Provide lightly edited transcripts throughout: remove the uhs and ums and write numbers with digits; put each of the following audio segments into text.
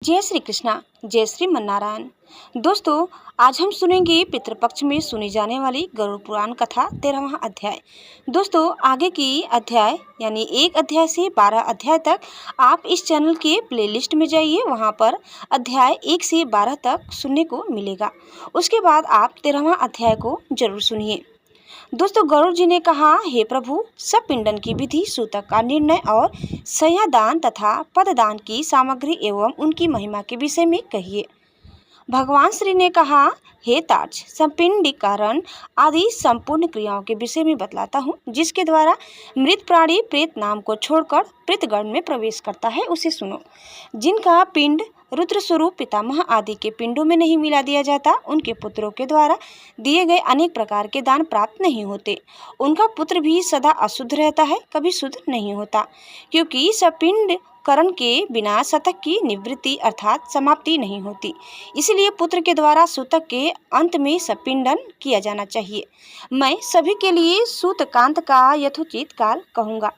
जय श्री कृष्णा, जय श्रीमन नारायण। दोस्तों, आज हम सुनेंगे पितृपक्ष में सुनी जाने वाली गरुड़ पुराण कथा 13वां अध्याय। दोस्तों, आगे की अध्याय यानी 1 अध्याय से 12 अध्याय तक आप इस चैनल के प्लेलिस्ट में जाइए, वहां पर अध्याय 1 से 12 तक सुनने को मिलेगा। उसके बाद आप 13वां अध्याय को जरूर सुनिए। दोस्तों, गरुड़ जी ने कहा, हे प्रभु, सब पिंडन की विधि, सूतक का निर्णय और सयादान तथा पददान की सामग्री एवं उनकी महिमा के विषय में कहिए। भगवान श्री ने कहा, हे तार्क्ष, संपिंडीकरण आदि संपूर्ण क्रियाओं के विषय में बतलाता हूँ, जिसके द्वारा मृत प्राणी प्रेत नाम को छोड़कर प्रेतगण में प्रवेश करता है, उसे सुनो। जिनका पिंड रुद्र स्वरूप पितामह आदि के पिंडों में नहीं मिला दिया जाता, उनके पुत्रों के द्वारा दिए गए अनेक प्रकार के दान प्राप्त नहीं होते। उनका पुत्र भी सदा अशुद्ध रहता है, कभी शुद्ध नहीं होता, क्योंकि सपिंड करण के बिना शतक की निवृत्ति अर्थात समाप्ति नहीं होती। इसलिए पुत्र के द्वारा सूतक के अंत में सपिंडन किया जाना चाहिए। मैं सभी के लिए सूतकांत का यथोचित काल कहूँगा।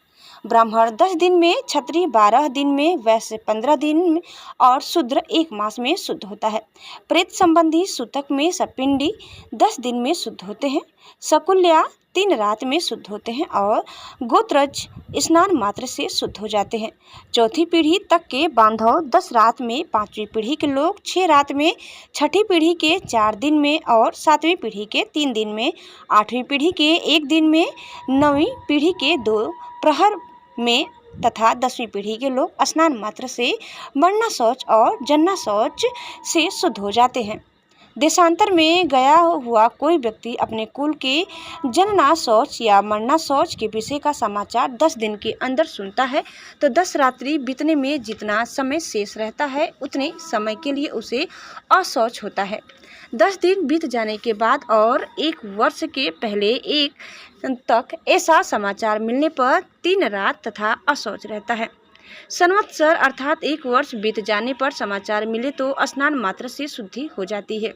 ब्राह्मण 10 दिन में, क्षत्रिय 12 दिन में, वैश्य 15 दिन में और शूद्र 1 मास में शुद्ध होता है। प्रेत संबंधी सूतक में सपिंडी 10 दिन में शुद्ध होते हैं, शकुल्या 3 रात में शुद्ध होते हैं और गोत्रज स्नान मात्र से शुद्ध हो जाते हैं। चौथी पीढ़ी तक के बांधव 10 रात में, 5वीं पीढ़ी के लोग 6 रात में, 6ठी पीढ़ी के 4 दिन में और 7वीं पीढ़ी के 3 दिन में, 8वीं पीढ़ी के 1 दिन में, 9वीं पीढ़ी के 2 प्रहर में तथा 10वीं पीढ़ी के लोग स्नान मात्र से मरना शौच और जन्ना शौच से शुद्ध हो जाते हैं। देशांतर में गया हुआ कोई व्यक्ति अपने कुल के जनना शौच या मरना शौच के विषय का समाचार 10 दिन के अंदर सुनता है, तो 10 रात्रि बीतने में जितना समय शेष रहता है, उतने समय के लिए उसे अशौच होता है। 10 दिन बीत जाने के बाद और 1 वर्ष के पहले 1 तक ऐसा समाचार मिलने पर 3 रात तथा अशौच रहता है। संवत्सर अर्थात 1 वर्ष बीत जाने पर समाचार मिले तो स्नान मात्र से शुद्धि हो जाती है।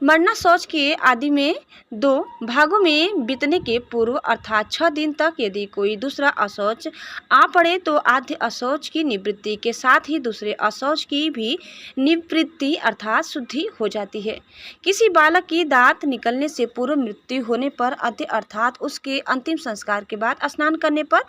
मरना शौच के आदि में 2 भागों में बीतने के पूर्व अर्थात 6 दिन तक यदि कोई दूसरा अशौच आ पड़े तो आद्य अशौच की निवृत्ति के साथ ही दूसरे अशौच की भी निवृत्ति अर्थात शुद्धि हो जाती है। किसी बालक की दांत निकलने से पूर्व मृत्यु होने पर आद्य अर्थात उसके अंतिम संस्कार के बाद स्नान करने पर,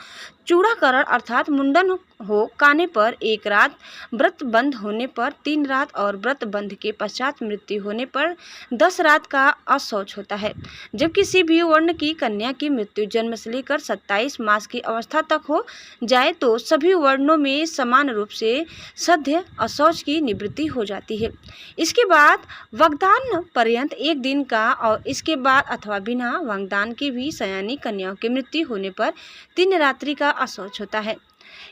चूड़ाकरण अर्थात मुंडन हो काने पर, 1 रात, व्रत बंध होने पर 3 रात और व्रत बंध के पश्चात मृत्यु होने पर 10 रात का अशौच होता है। जब किसी भी वर्ण की कन्या की मृत्यु जन्म से लेकर 27 मास की अवस्था तक हो जाए तो सभी वर्णों में समान रूप से सद्य अशौच की निवृत्ति हो जाती है। इसके बाद वाग्दान पर्यंत 1 दिन का और इसके बाद अथवा बिना वाग्दान के भी सयानी कन्याओं की मृत्यु होने पर 3 रात्रि का अशौच होता है।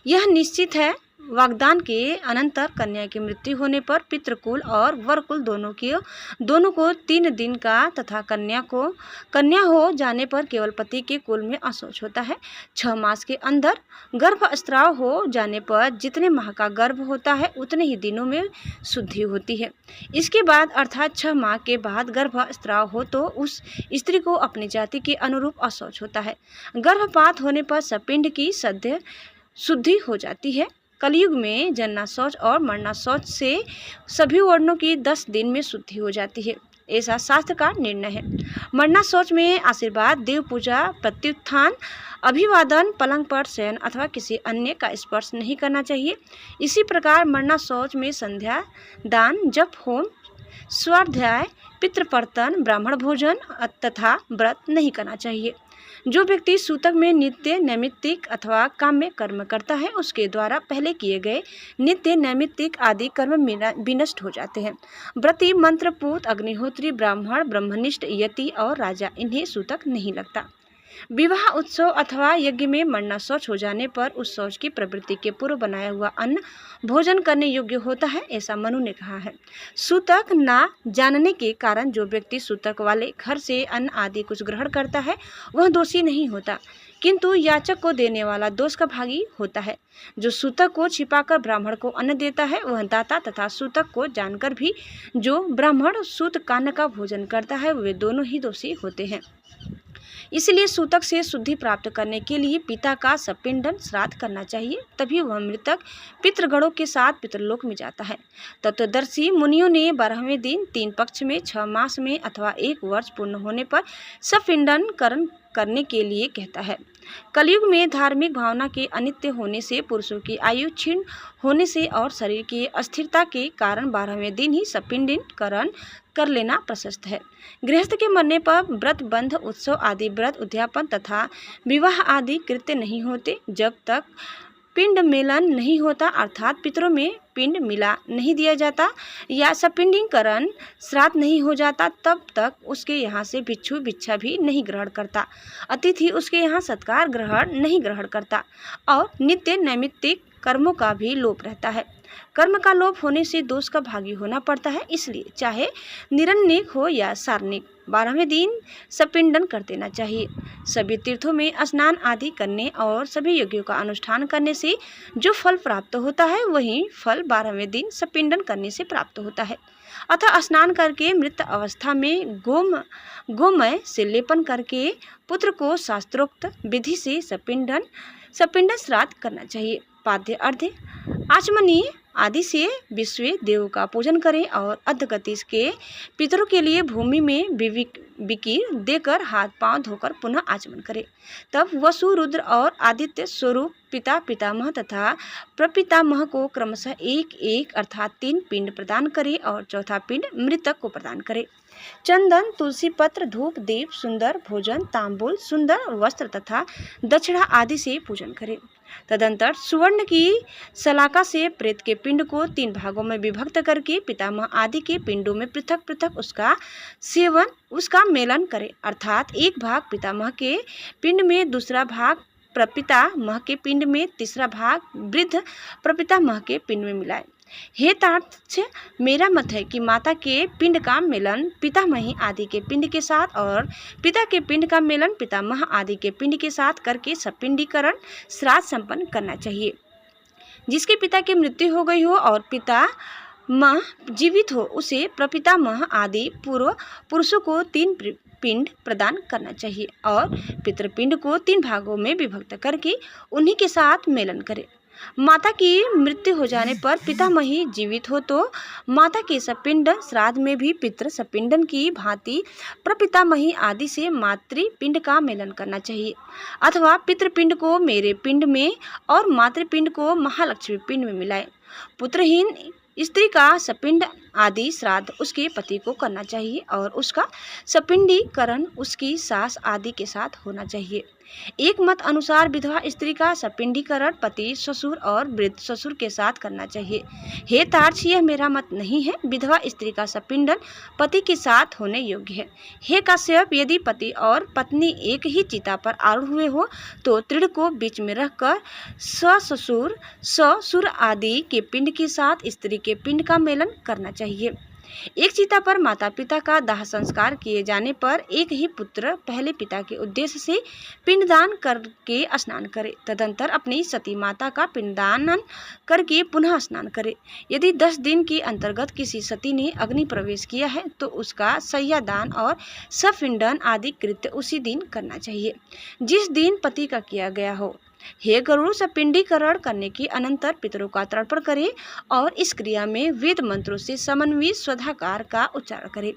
यह निश्चित है, वाग्दान के अनंतर कन्या की मृत्यु होने पर पितृकुल और वरकुल दोनों को 3 दिन का तथा कन्या हो जाने पर केवल पति के कुल में अशौच होता है। 6 मास के अंदर गर्भस्राव हो जाने पर जितने माह का गर्भ होता है उतने ही दिनों में शुद्धि होती है। इसके बाद अर्थात 6 माह के बाद गर्भस्राव हो तो उस स्त्री को अपनी जाति के अनुरूप अशौच होता है। गर्भपात होने पर सपिंड की सद्य शुद्धि हो जाती है। कलयुग में जन्ना शौच और मरना शौच से सभी वर्णों की 10 दिन में शुद्धि हो जाती है, ऐसा शास्त्र का निर्णय है। मरना शौच में आशीर्वाद, देव पूजा, प्रत्युत्थान, अभिवादन, पलंग पर शयन अथवा किसी अन्य का स्पर्श नहीं करना चाहिए। इसी प्रकार मरना शौच में संध्या, दान, जप, होम, स्वाध्याय, पितृपर्तन, ब्राह्मण भोजन तथा व्रत नहीं करना चाहिए। जो व्यक्ति सूतक में नित्य नैमित्तिक अथवा काम्य कर्म करता है, उसके द्वारा पहले किए गए नित्य नैमित्तिक आदि कर्म विनष्ट हो जाते हैं। व्रती, मंत्रपूत, अग्निहोत्री, ब्राह्मण, ब्रह्मनिष्ठ, यति और राजा, इन्हें सूतक नहीं लगता। विवाह उत्सव अथवा यज्ञ में मरना शौच हो जाने पर उस शौच की प्रवृत्ति के पूर्व बनाया हुआ अन्न भोजन करने योग्य होता है, ऐसा मनु ने कहा है। सूतक ना जानने के कारण जो व्यक्ति सूतक वाले घर से अन्न आदि कुछ ग्रहण करता है वह दोषी नहीं होता, किंतु याचक को देने वाला दोष का भागी होता है। जो सूतक को छिपाकर ब्राह्मण को अन्न देता है वह दाता तथा सूतक को जानकर भी जो ब्राह्मण सूत कान्न का भोजन करता है वे दोनों ही दोषी होते हैं। इसलिए सूतक से शुद्धि प्राप्त करने के लिए पिता का सपिंडन श्राद्ध करना चाहिए, तभी वह मृतक पितृगणों के साथ पितृलोक में जाता है। तत्वदर्शी मुनियों ने 12वें दिन 3 पक्ष में 6 मास में अथवा 1 वर्ष पूर्ण होने पर सपिंडन करने के लिए कहता है। कलयुग में धार्मिक भावना के अनित्य होने से, पुरुषों की आयु क्षीण होने से और शरीर की अस्थिरता के कारण 12वें दिन ही सपिंडीकरण कर लेना प्रशस्त है। गृहस्थ के मरने पर व्रत बंध उत्सव आदि व्रत उद्यापन तथा विवाह आदि कृत्य नहीं होते। जब तक पिंड मेलन नहीं होता, अर्थात पितरों में पिंड मिला नहीं दिया जाता या सपिंडीकरण श्राद्ध नहीं हो जाता, तब तक उसके यहाँ से भिक्षु भिक्षा भी नहीं ग्रहण करता, अतिथि उसके यहाँ सत्कार ग्रहण नहीं ग्रहण करता और नित्य नैमित्तिक कर्मों का भी लोप रहता है। कर्म का लोप होने से दोष का भागी होना पड़ता है। इसलिए चाहे निरन्निक हो या सार्वनिक, 12वें दिन सपिंडन कर देना चाहिए। सभी तीर्थों में स्नान आदि करने और सभी यज्ञों का अनुष्ठान करने से जो फल प्राप्त होता है, वही फल 12वें दिन सपिंडन करने से प्राप्त होता है। अतः स्नान करके मृत अवस्था में गोमय से लेपन करके पुत्र को शास्त्रोक्त विधि से सपिंडन श्राद्ध करना चाहिए। पाद्य अर्घ्य आचमनीय आदि से विश्व देव का पूजन करें और अधगति के पितरों के लिए भूमि में विकीर देकर हाथ पांव धोकर पुनः आचमन करें। तब वसु, रुद्र और आदित्य स्वरूप पिता, पितामह तथा प्रपितामह को क्रमशः 1-1 अर्थात 3 पिंड प्रदान करें और चौथा पिंड मृतक को प्रदान करें। चंदन, तुलसी पत्र, धूप, दीप, सुंदर भोजन, तांबूल, सुंदर वस्त्र तथा दक्षिणा आदि से पूजन करें। तदंतर सुवर्ण की सलाका से प्रेत के पिंड को 3 भागों में विभक्त करके पितामह आदि के पिंडों में पृथक पृथक उसका मेलन करें, अर्थात एक भाग पितामह के पिंड में, दूसरा भाग प्रपितामह के पिंड में, तीसरा भाग वृद्ध प्रपितामह के पिंड में मिलाए। हे तार्क्ष्य, मेरा मत है कि माता के पिंड का मेलन पितामही आदि के पिंड के साथ और पिता के पिंड का मेलन पितामह आदि के पिंड के साथ करके सपिंडीकरण श्राद्ध संपन्न करना चाहिए। जिसके पिता की मृत्यु हो गई हो और पिता माँ जीवित हो, उसे प्रपितामह आदि पूर्व पुरुषों को 3 पिंड प्रदान करना चाहिए और पितृपिंड को 3 भागों में विभक्त करके उन्हीं के साथ मेलन करे। माता की मृत्यु हो जाने पर पितामही जीवित हो तो माता के सपिंड श्राद्ध में भी पितृ सपिंडन की भांति प्रपितामही आदि से मातृपिंड का मेलन करना चाहिए, अथवा पितृपिंड को मेरे पिंड में और मातृपिंड को महालक्ष्मी पिंड में मिलाए। पुत्रहीन स्त्री का सपिंड आदि श्राद्ध उसके पति को करना चाहिए और उसका सपिंडीकरण उसकी सास आदि के साथ होना चाहिए। एक मत अनुसार विधवा स्त्री का सपिंडीकरण पति, ससुर और वृद्ध ससुर के साथ करना चाहिए। हे तार्क्ष्य, यह मेरा मत नहीं है। विधवा स्त्री का सपिंडन पति के साथ होने योग्य है। हे काश्यप, यदि पति और पत्नी एक ही चिता पर आरूढ़ हुए हो तो तृण को बीच में रखकर ससुर आदि के पिंड के साथ स्त्री के पिंड का मेलन करना चाहिए। एक चिता पर माता पिता का दाह संस्कार किए जाने पर एक ही पुत्र पहले पिता के उद्देश्य से पिंडदान करके स्नान करे, तदंतर अपनी सती माता का पिंडदान करके पुनः स्नान करे। यदि 10 दिन के अंतर्गत किसी सती ने अग्नि प्रवेश किया है तो उसका सय्यादान और सपिंडन आदि कृत्य उसी दिन करना चाहिए जिस दिन पति का किया गया हो। हे गरुड़, सपिंडीकरण करने के अनंतर पितरों का तर्पण करे और इस क्रिया में वेद मंत्रों से समन्वित स्वधाकार का उच्चारण करे।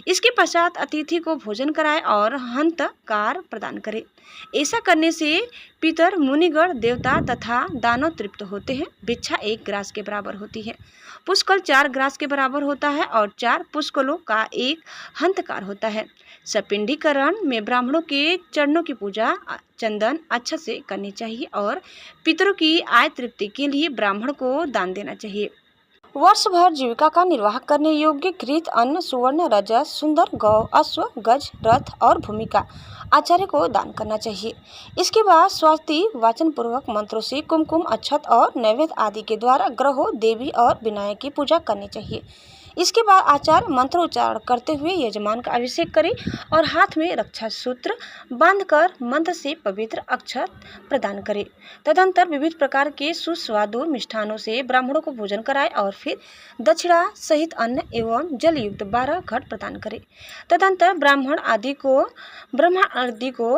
इसके पश्चात अतिथि को भोजन कराए और हंतकार प्रदान करे। ऐसा करने से पितर, मुनिगण, देवता तथा दानव तृप्त होते हैं। भिक्षा 1 ग्रास के बराबर होती है, पुष्कल 4 ग्रास के बराबर होता है और 4 पुष्कलों का 1 हंतकार होता है। सपिंडीकरण में ब्राह्मणों के चरणों की पूजा चंदन अच्छा से करनी चाहिए और पितरों की आय तृप्ति के लिए ब्राह्मण को दान देना चाहिए। वर्ष भर जीविका का निर्वाह करने योग्य घृत, अन्न, सुवर्ण, रजस, सुंदर गौ, अश्व, गज, रथ और भूमिका आचार्य को दान करना चाहिए। इसके बाद स्वास्ति वाचन पूर्वक मंत्रों से कुमकुम, अक्षत और नैवेद्य आदि के द्वारा ग्रहों, देवी और विनायक की पूजा करनी चाहिए। इसके बाद आचार्य मंत्रोच्चारण करते हुए यजमान का अभिषेक करें और हाथ में रक्षा सूत्र बांधकर मंत्र से पवित्र अक्षत प्रदान करें। तदंतर विविध प्रकार के सुस्वादु मिष्ठानों से ब्राह्मणों को भोजन कराए और फिर दक्षिणा सहित अन्न एवं जल युक्त 12 घट प्रदान करें। तदंतर ब्राह्मण आदि को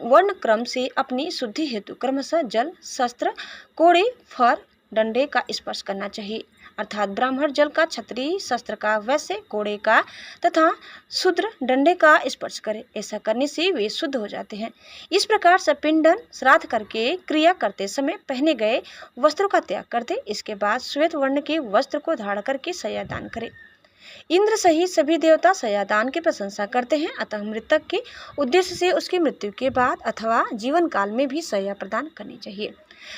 वर्ण क्रम से अपनी शुद्धि हेतु क्रमशः जल, शस्त्र, कोड़े, फर, डंडे का स्पर्श करना चाहिए। अर्थात ब्राह्मण जल का क्षत्रिय शस्त्र का, वैश्य कोड़े का तथा शूद्र डंडे का स्पर्श करे। ऐसा करने से वे शुद्ध हो जाते हैं। इस प्रकार सपिंडन श्राद्ध करके क्रिया करते समय पहने गए वस्त्रों का त्याग करते। इसके बाद श्वेत वर्ण के वस्त्र को धारण करके शय्या दान करे। इंद्र सहित सभी देवता शय्यादान की प्रशंसा करते हैं। अतः मृतक के उद्देश्य से उसकी मृत्यु के बाद अथवा जीवन काल में भी शय्या प्रदान करनी चाहिए।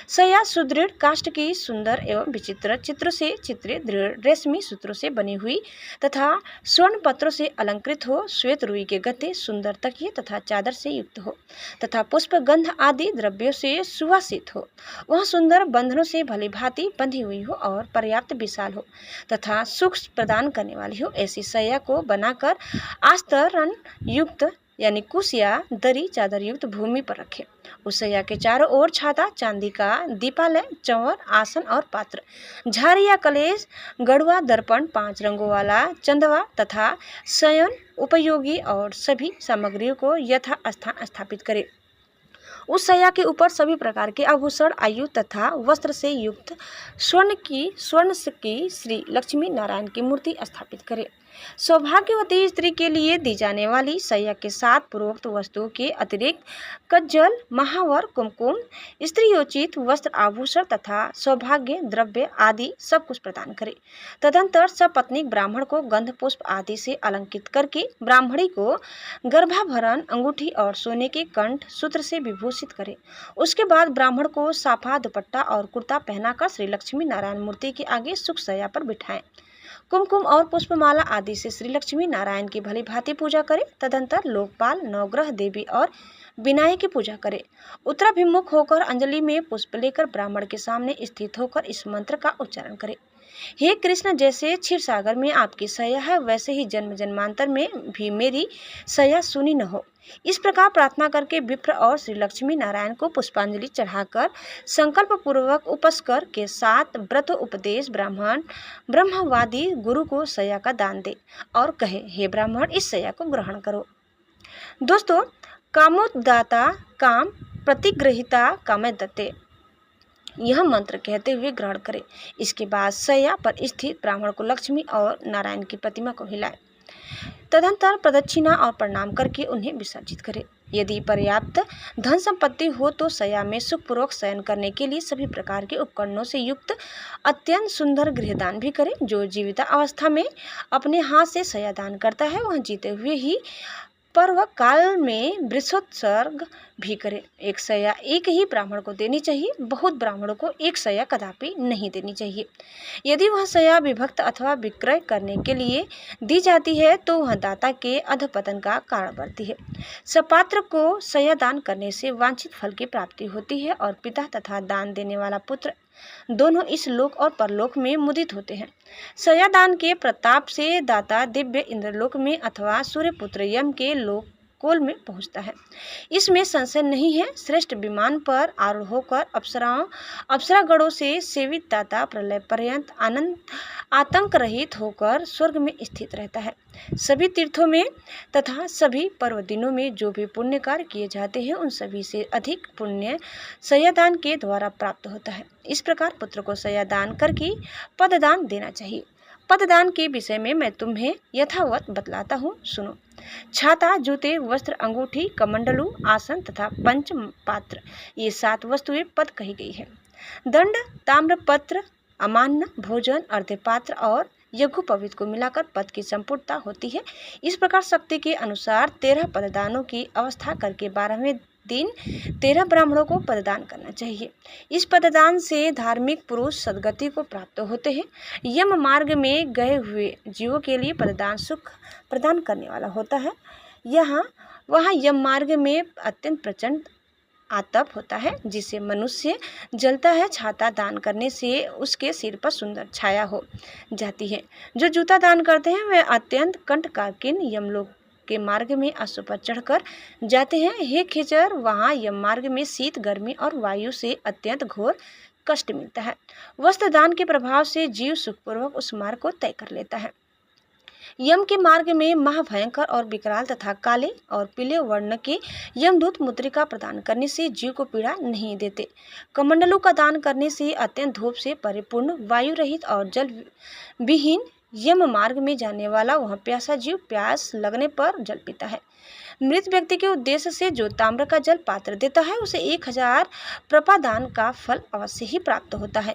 शय्या सुदृढ़ काष्ठ की सुंदर एवं विचित्र चित्रों से चित्रित दृढ़ रेशमी सूत्रों से बनी हुई तथा स्वर्ण पत्रों से अलंकृत हो। श्वेत रुई के गद्दे, सुंदर तकिए तथा चादर से युक्त हो तथा पुष्प गंध आदि द्रव्यों से सुवासित हो। वह सुंदर बंधनों से भली भांति बंधी हुई हो और पर्याप्त विशाल हो तथा सुख प्रदान करने वाली हो। ऐसी शय्या को बनाकर आस्तरण युक्त यानी कुश या दरी चादर युक्त भूमि पर रखे। उस शय्या के चारों ओर छाता, चांदी का दीपालय, चंवर, आसन और पात्र, झारी या कलेश, गड़वा, दर्पण, 5 रंगों वाला चंदवा तथा शयन उपयोगी और सभी सामग्रियों को यथा स्थान स्थापित करे। उस शय्या के ऊपर सभी प्रकार के आभूषण, आयु तथा वस्त्र से युक्त स्वर्ण की श्री लक्ष्मी नारायण की मूर्ति स्थापित करे। सौभाग्यवती स्त्री के लिए दी जाने वाली शय्या के साथ पूर्वोक्त वस्तुओं के अतिरिक्त कज्जल, महावर, कुमकुम, स्त्रियोचित वस्त्र, आभूषण तथा सौभाग्य द्रव्य आदि सब कुछ प्रदान करे। तदंतर सपत्नीक ब्राह्मण को गंध पुष्प आदि से अलंकृत करके ब्राह्मणी को गर्भाभरण, अंगूठी और सोने के कंठ सूत्र से विभूषित करे। उसके बाद ब्राह्मण को साफा, दुपट्टा और कुर्ता पहनाकर श्री लक्ष्मी नारायण मूर्ति के आगे सुख शय्या पर बिठाएं। कुमकुम और पुष्पमाला आदि से श्री लक्ष्मी नारायण की भली भांति पूजा करे। तदंतर लोकपाल, नवग्रह देवी और विनायक की पूजा करे। उत्तराभिमुख होकर अंजलि में पुष्प लेकर ब्राह्मण के सामने स्थित होकर इस मंत्र का उच्चारण करे। हे कृष्ण, जैसे क्षीर सागर में आपकी शय्या है वैसे ही जन्म जन्मांतर में भी मेरी शय्या सुनी न हो। इस प्रकार प्रार्थना करके विप्र और श्री लक्ष्मी नारायण को पुष्पांजलि चढ़ाकर संकल्प पूर्वक उपस्कर के साथ व्रत उपदेश ब्रह्मवादी गुरु को शय्या का दान दे और कहे, हे ब्राह्मण, इस शय्या को ग्रहण करो। दोस्तों, कामोदाता काम प्रतिग्रहिता कामे दत्ते, यह मंत्र कहते हुए ग्रहण करें। इसके बाद शय्या पर स्थित ब्राह्मण को लक्ष्मी और नारायण की प्रतिमा को हिलाए। तदंतर प्रदक्षिणा और प्रणाम करके उन्हें विसर्जित करें। यदि पर्याप्त धन संपत्ति हो तो शय्या में सुखपूर्वक शयन करने के लिए सभी प्रकार के उपकरणों से युक्त अत्यंत सुंदर गृहदान भी करें। जो जीवित अवस्था में अपने हाथ से शय्या दान करता है वह जीते हुए ही पर्व काल में वृषोत्सर्ग भी करे। एक शय्या एक ही ब्राह्मण को देनी चाहिए। बहुत ब्राह्मणों को एक शय्या कदापि नहीं देनी चाहिए। यदि वह शय्या विभक्त अथवा विक्रय करने के लिए दी जाती है तो वह दाता के अधपतन का कारण बनती है। सपात्र को शय्या दान करने से वांछित फल की प्राप्ति होती है और पिता तथा दान देने वाला पुत्र दोनों इस लोक और परलोक में मुदित होते हैं। शय्या दान के प्रताप से दाता दिव्य इंद्रलोक में अथवा सूर्यपुत्र यम के लोक कोल में पहुंचता है। इसमें संशय नहीं है। श्रेष्ठ विमान पर आरूढ़ होकर अप्सरागणों से सेवित दाता प्रलय पर्यंत आतंक रहित होकर स्वर्ग में स्थित रहता है। सभी तीर्थों में तथा सभी पर्व दिनों में जो भी पुण्य कार्य किए जाते हैं उन सभी से अधिक पुण्य शय्या दान के द्वारा प्राप्त होता है। इस प्रकार पुत्र को शय्या दान करके पददान देना चाहिए। पददान के विषय में मैं तुम्हें यथावत बतलाता हूँ, सुनो। छाता, जूते, वस्त्र, अंगूठी, कमंडलू, आसन तथा पंच पात्र, ये 7 वस्तुएं पद कही गई है। दंड, ताम्रपत्र, अमान्य, भोजन, अर्धपात्र और यज्ञोपवीत को मिलाकर पद की संपूर्णता होती है। इस प्रकार शक्ति के अनुसार 13 पददानों की अवस्था करके 12वें दिन 13 ब्राह्मणों को पददान करना चाहिए। इस पददान से धार्मिक पुरुष सद्गति को प्राप्त होते हैं। यम मार्ग में गए हुए जीवों के लिए पददान सुख प्रदान करने वाला होता है। वहाँ यम मार्ग में अत्यंत प्रचंड आतप होता है जिसे मनुष्य जलता है। छाता दान करने से उसके सिर पर सुंदर छाया हो जाती है। जो जूता दान करते हैं वे अत्यंत कंटकाकीन यमलोक के मार्ग में अश्व पर चढ़कर जाते हैं। हे खिचर, वहाँ यम मार्ग में शीत, गर्मी और वायु से अत्यंत घोर कष्ट मिलता है। वस्त्र दान के प्रभाव से जीव सुखपूर्वक उस मार्ग को तय कर लेता है। यम के मार्ग में महाभयंकर और विकराल तथा काले और पीले वर्ण के यमदूत मुद्रिका प्रदान करने से जीव को पीड़ा नहीं देते। कमंडलों का दान करने से अत्यंत धूप से परिपूर्ण, वायु रहित और जल विहीन यम मार्ग में जाने वाला वह प्यासा जीव प्यास लगने पर जल पीता है। मृत व्यक्ति के उद्देश्य से जो ताम्र का जल पात्र देता है उसे 1000 प्रपादान का फल अवश्य ही प्राप्त होता है।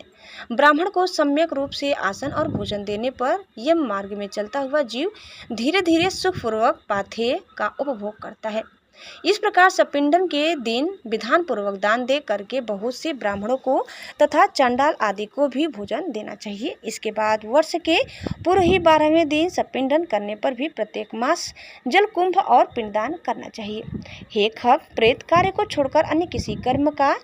ब्राह्मण को सम्यक रूप से आसन और भोजन देने पर यम मार्ग में चलता हुआ जीव धीरे धीरे सुखपूर्वक पाथेय का उपभोग करता है। इस प्रकार सपिंडन के दिन विधान पूर्वक दान दे करके बहुत से ब्राह्मणों को तथा चंडाल आदि को भी भोजन देना चाहिए। इसके बाद वर्ष के पूर्व ही 12वें दिन सपिंडन करने पर भी प्रत्येक मास जल कुंभ और पिंडदान करना चाहिए। हे खग, प्रेत कार्य को छोड़कर अन्य किसी कर्म का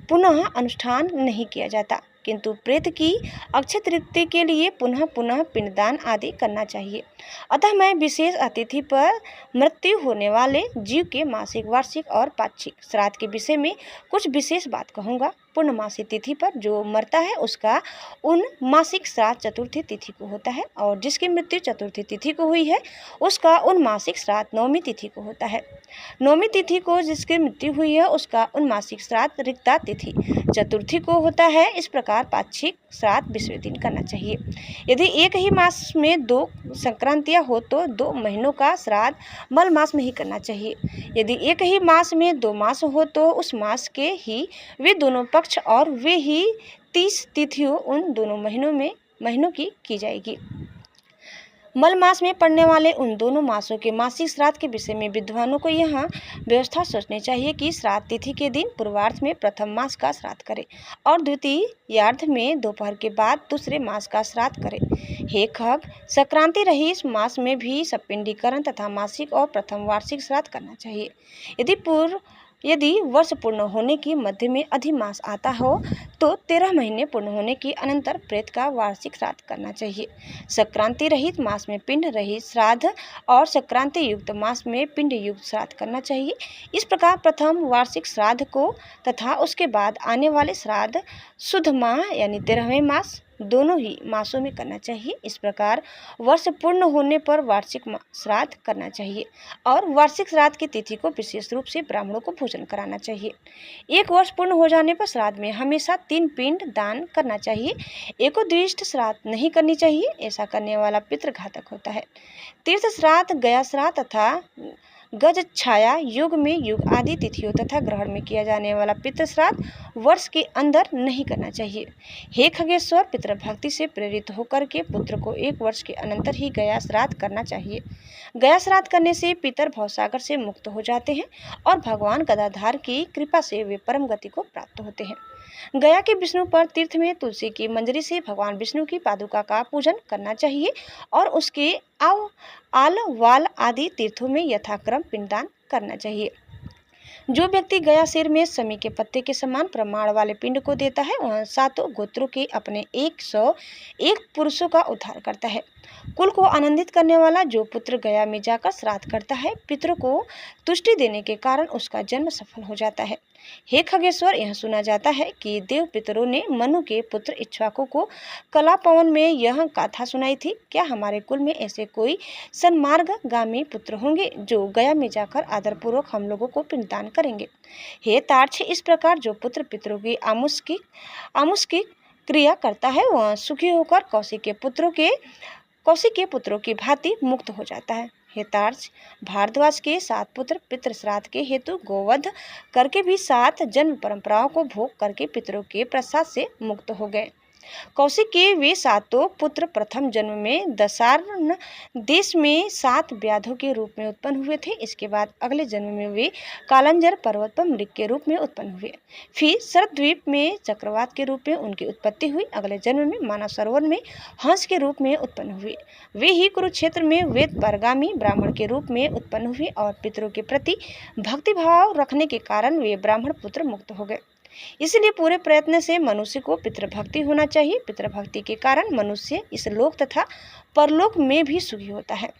पुनः अनुष्ठान नहीं किया जाता, किंतु प्रेत की अक्षय तृप्ति के लिए पुनः पुनः पिंडदान आदि करना चाहिए। अतः मैं विशेष अतिथि पर मृत्यु होने वाले जीव के मासिक, वार्षिक और पाक्षिक श्राद्ध के विषय में कुछ विशेष बात कहूँगा। पूर्णमासी तिथि पर जो मरता है उसका उन मासिक श्राद्ध चतुर्थी तिथि को होता है, और जिसकी मृत्यु चतुर्थी तिथि को हुई है उसका उन मासिक श्राद्ध नवमी तिथि को होता है। नवमी तिथि को जिसकी मृत्यु हुई है उसका उन मासिक श्राद्ध रिक्ता तिथि चतुर्थी को होता है। इस प्रकार पाक्षिक श्राद्ध 20वें दिन करना चाहिए। यदि एक ही मास में 2 संक्रांतियां हो तो 2 महीनों का श्राद्ध मल मास में ही करना चाहिए। यदि एक ही मास में 2 मास हो तो उस मास के ही वे दोनों पक्ष और वे ही 30 तिथियों उन दोनों महीनों की जाएगी। मल मास में पड़ने वाले उन दोनों मासों के मासिक श्राद्ध के विषय में विद्वानों को यह व्यवस्था सोचनी चाहिए कि श्राद्ध तिथि के दिन पूर्वार्ध में प्रथम मास का श्राद्ध करें और द्वितीयार्ध में दोपहर के बाद दूसरे मास का श्राद्ध करें। हे खग, संक्रांति रहित मास में भी सपिंडीकरण तथा मासिक और प्रथम वार्षिक श्राद्ध करना चाहिए। यदि वर्ष पूर्ण होने की मध्य में अधिमास आता हो तो 13 महीने पूर्ण होने की अनंतर प्रेत का वार्षिक श्राद्ध करना चाहिए। संक्रांति रहित मास में पिंड रहित श्राद्ध और संक्रांति युक्त मास में पिंड युक्त श्राद्ध करना चाहिए। इस प्रकार प्रथम वार्षिक श्राद्ध को तथा उसके बाद आने वाले श्राद्ध शुद्ध माह यानी 13वें मास दोनों ही मासों में करना चाहिए। इस प्रकार वर्ष पूर्ण होने पर वार्षिक श्राद्ध करना चाहिए और वार्षिक श्राद्ध की तिथि को विशेष रूप से ब्राह्मणों को भोजन कराना चाहिए। 1 वर्ष पूर्ण हो जाने पर श्राद्ध में हमेशा 3 पिंड दान करना चाहिए। एकोद्दिष्ट श्राद्ध नहीं करनी चाहिए, ऐसा करने वाला पितृघातक होता है। तीर्थ श्राद्ध, गया श्राद्ध तथा गज छाया युग में युग आदि तिथियों तथा ग्रहण में किया जाने वाला पितृश्राद्ध वर्ष के अंदर नहीं करना चाहिए। हे खगेश्वर, पितृभक्ति से प्रेरित होकर के पुत्र को 1 वर्ष के अनंतर ही गया श्राद्ध करना चाहिए। गया श्राद्ध करने से पितर भवसागर से मुक्त हो जाते हैं और भगवान गदाधार की कृपा से वे परम गति को प्राप्त होते हैं। गया के विष्णु पर तीर्थ में तुलसी की मंजरी से भगवान विष्णु की पादुका का पूजन करना चाहिए और उसके आल वाल आदि तीर्थों में यथाक्रम पिंडदान करना चाहिए। जो व्यक्ति गया सिर में समी के पत्ते के समान प्रमाण वाले पिंड को देता है वह 7 गोत्रों के अपने 101 पुरुषों का उद्धार करता है। कुल को आनंदित करने वाला जो पुत्र गया में जाकर श्राद्ध करता है, पितरों को तुष्टि देने के कारण उसका जन्म सफल हो जाता है। हे खगेश्वर, यह सुना जाता है कि देव पितरों ने मनु के पुत्र इक्ष्वाकु को कलापवन में यह गाथा सुनाई थी। क्या हमारे कुल में ऐसे कोई सन्मार्गगामी पुत्र होंगे जो गया में जाकर आदरपूर्वक हम लोगों को पिंडदान करेंगे? हे तार्क्ष, इस प्रकार जो पुत्र पितरों की आमुष्किक क्रिया करता है वह सुखी होकर कौशिक के पुत्रों की भांति मुक्त हो जाता है। हे तार्क्ष, भारद्वाज के 7 पुत्र पितृ श्राद्ध के हेतु गोवध करके भी 7 जन्म परंपराओं को भोग करके पितरों के प्रसाद से मुक्त हो गए। कौशिक के वे 7 पुत्र प्रथम जन्म में दशार्ण देश में 7 व्याधों के रूप में उत्पन्न हुए थे। इसके बाद अगले जन्म में वे कालंजर पर्वत पर मृग के रूप में उत्पन्न हुए। फिर शरद्वीप में चक्रवात के रूप में उनकी उत्पत्ति हुई। अगले जन्म में मानव सरोवर में हंस के रूप में उत्पन्न हुए। वे ही कुरुक्षेत्र में वेद परगामी ब्राह्मण के रूप में उत्पन्न हुए और पितरों के प्रति भक्तिभाव रखने के कारण वे ब्राह्मण पुत्र मुक्त हो गए। इसलिए पूरे प्रयत्न से मनुष्य को पितृभक्ति होना चाहिए। पितृभक्ति के कारण मनुष्य इस लोक तथा परलोक में भी सुखी होता है।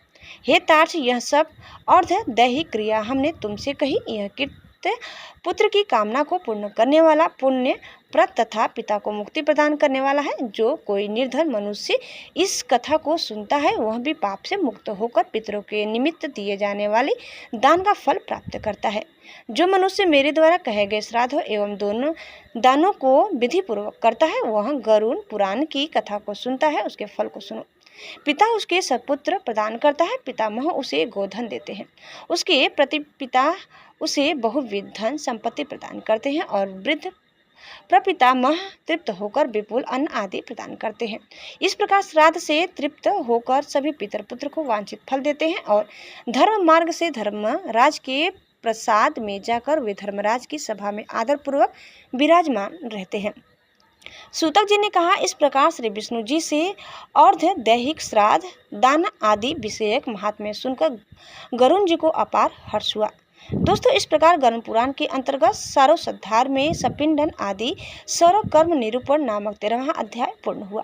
हे तार्क्ष, यह सब अर्ध दैहिक क्रिया हमने तुमसे कही। यह कृत्य पुत्र की कामना को पूर्ण करने वाला, पुण्य प्रद तथा पिता को मुक्ति प्रदान करने वाला है। जो कोई निर्धन मनुष्य इस कथा को सुनता है वह भी पाप से मुक्त होकर पितरों के निमित्त दिए जाने वाले दान का फल प्राप्त करता है। जो मनुष्य मेरे द्वारा कहे गए श्राद्धों एवं दोनों दानों को विधि पूर्वक करता है वह गरुड़ पुराण की कथा को सुनता है। उसके फल को सुनो। पिता उसके सपुत्र प्रदान करता है। पितामह उसे गोधन देते हैं। उसके प्रतिपिता उसे बहुविध धन संपत्ति प्रदान करते हैं और वृद्ध प्रपितामह तृप्त होकर विपुल अन्न आदि प्रदान करते हैं। इस प्रकार श्राद्ध से तृप्त होकर सभी पितर पुत्र को वांछित फल देते हैं और धर्म मार्ग से धर्मराज के प्रसाद में जाकर वे धर्मराज की सभा में आदर पूर्वक विराजमान रहते हैं। सूतक जी ने कहा, इस प्रकार श्री विष्णु जी से अर्ध दैहिक श्राद्ध दान आदि विषयक महात्म्य सुनकर गरुण जी को अपार हर्ष हुआ। दोस्तों, इस प्रकार गरुड़ पुराण के अंतर्गत सारोसद्धार में सपिंडन आदि सर्व कर्म निरूपण नामक 13वां अध्याय पूर्ण हुआ।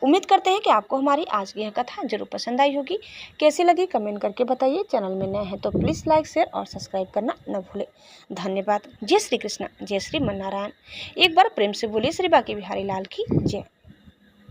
उम्मीद करते हैं कि आपको हमारी आज की यह कथा जरूर पसंद आई होगी। कैसी लगी कमेंट करके बताइए। चैनल में नए हैं तो प्लीज़ लाइक शेयर और सब्सक्राइब करना न भूलें। धन्यवाद। जय श्री कृष्ण, जय श्री मन्नारायण। एक बार प्रेम से बोलिए श्री बांके बिहारी लाल की जय।